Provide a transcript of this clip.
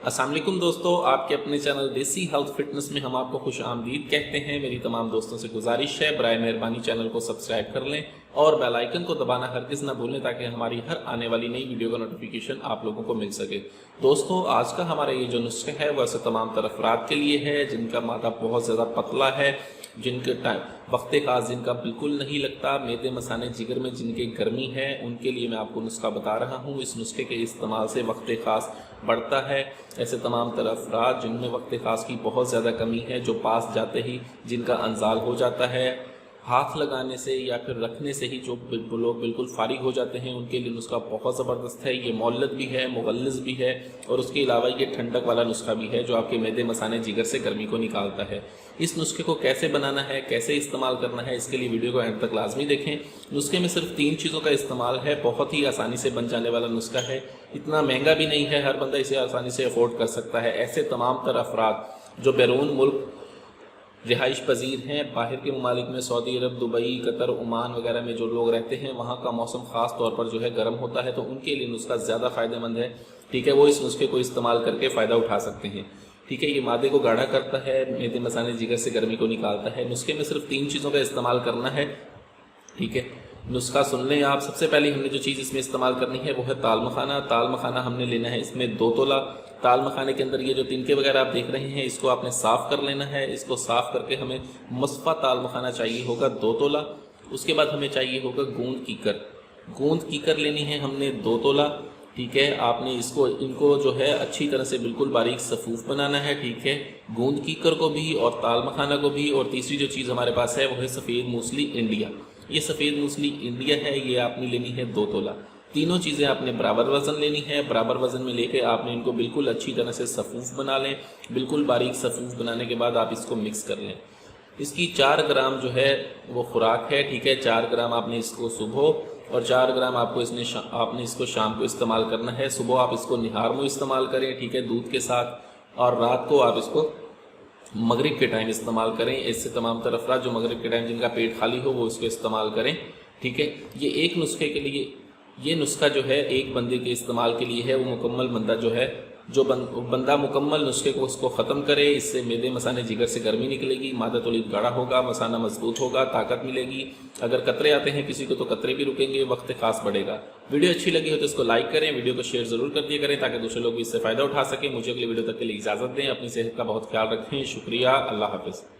अस्सलाम वालेकुम दोस्तों, आपके अपने चैनल देसी हेल्थ फिटनेस में हम आपको खुश आमदीद कहते हैं। मेरी तमाम दोस्तों से गुजारिश है, बराए मेहरबानी चैनल को सब्सक्राइब कर लें और बेल आइकन को दबाना हरगिज़ ना भूलें ताकि हमारी हर आने वाली नई वीडियो का नोटिफिकेशन आप लोगों को मिल सके। दोस्तों, आज का हमारा ये जो नुस्खा है वो ऐसे तमाम तरह अफराद के लिए है जिनका मादा बहुत ज़्यादा पतला है, जिनके टाइम वक्त खास जिनका बिल्कुल नहीं लगता, मेदे मसाने जिगर में जिनके गर्मी है, उनके लिए मैं आपको नुस्खा बता रहा हूँ। इस नुस्खे के इस्तेमाल से वक्त खास बढ़ता है। ऐसे तमाम तरह अफराद जिनमें वक्त खास की बहुत ज़्यादा कमी है, जो पास जाते ही जिनका अंजाल हो जाता है, हाथ लगाने से या फिर रखने से ही जो लोग बिल्कुल फारिग हो जाते हैं, उनके लिए नुस्खा बहुत ज़बरदस्त है। ये मौलद भी है, मुगल्लिज़ भी है और उसके अलावा ये ठंडक वाला नुस्खा भी है जो आपके मैदे मसाने जिगर से गर्मी को निकालता है। इस नुस्खे को कैसे बनाना है, कैसे इस्तेमाल करना है, इसके लिए वीडियो को एंड तक लाजमी देखें। नुस्खे में सिर्फ 3 चीज़ों का इस्तेमाल है, बहुत ही आसानी से बन जाने वाला नुस्खा है, इतना महंगा भी नहीं है, हर बंदा इसे आसानी से अफोर्ड कर सकता है। ऐसे तमाम तरह अफराद जो बैरून मुल्क रिहाइश पजीर हैं, बाहर के ममालिक में सऊदी अरब, दुबई, कतर, ओमान वगैरह में जो लोग रहते हैं, वहाँ का मौसम ख़ास तौर पर जो है गर्म होता है, तो उनके लिए नुस्खा ज़्यादा फ़ायदेमंद है। ठीक है, वो इस नुस्खे को इस्तेमाल करके फ़ायदा उठा सकते हैं। ठीक है, ये मादे को गाढ़ा करता है, मेदे मसाने जिगर से गर्मी को निकालता है। नुस्खे में सिर्फ 3 चीज़ों का इस्तेमाल करना है। ठीक है, नुस्खा सुन लें आप। सबसे पहले हमने जो चीज़ इसमें इस्तेमाल करनी है वो है ताल मखाना। ताल मखाना हमने लेना है इसमें 2 तोला। ताल मखाने के अंदर ये जो तिनके वगैरह आप देख रहे हैं, इसको आपने साफ़ कर लेना है। इसको साफ़ करके हमें मुसफ़ा ताल मखाना चाहिए होगा 2 तोला। उसके बाद हमें चाहिए होगा गूंद कीकर। गूंद कीकर लेनी है हमने 2 तोला। ठीक है, आपने इनको जो है अच्छी तरह से बिल्कुल बारीक सफ़ूफ बनाना है। ठीक है, गूंद कीकर को भी और ताल मखाना को भी। और तीसरी जो चीज़ हमारे पास है वो है सफ़ेद मूसली इंडिया। ये सफ़ेद मूसली इंडिया है, ये आपने लेनी है 2 तोला। तीनों चीज़ें आपने बराबर वज़न लेनी है। बराबर वज़न में लेके आपने इनको बिल्कुल अच्छी तरह से सफ़ूफ बना लें। बिल्कुल बारीक सफ़ूफ बनाने के बाद आप इसको मिक्स कर लें। इसकी 4 ग्राम जो है वो खुराक है। ठीक है, 4 ग्राम आपने इसको सुबह और 4 ग्राम आपने इसको शाम को इस्तेमाल करना है। सुबह आप इसको निहार मुँह इस्तेमाल करें, ठीक है, दूध के साथ, और रात को आप इसको मगरिब के टाइम इस्तेमाल करें। इससे तमाम तरह अफराद जो मगरिब के टाइम जिनका पेट खाली हो वो इसको इस्तेमाल करें। ठीक है, ये एक नुस्खे के लिए, ये नुस्खा जो है एक बंदे के इस्तेमाल के लिए है। वो मुकम्मल बंदा जो है, जो बंदा मुकम्मल नुस्खे को उसको ख़त्म करे, इससे मेदे मसाने जिगर से गर्मी निकलेगी, मादा तौलीद गाढ़ा होगा, मसाना मजबूत होगा, ताकत मिलेगी। अगर कतरे आते हैं किसी को तो कतरे भी रुकेंगे, वक्त खास बढ़ेगा। वीडियो अच्छी लगी हो तो इसको लाइक करें, वीडियो को शेयर ज़रूर कर दिया करें ताकि दूसरे लोग भी इससे फ़ायदा उठा सकें। मुझे अगली वीडियो तक के लिए इजाज़त दें। अपनी सेहत का बहुत ख्याल रखें। शुक्रिया, अल्लाह हाफ़िज़।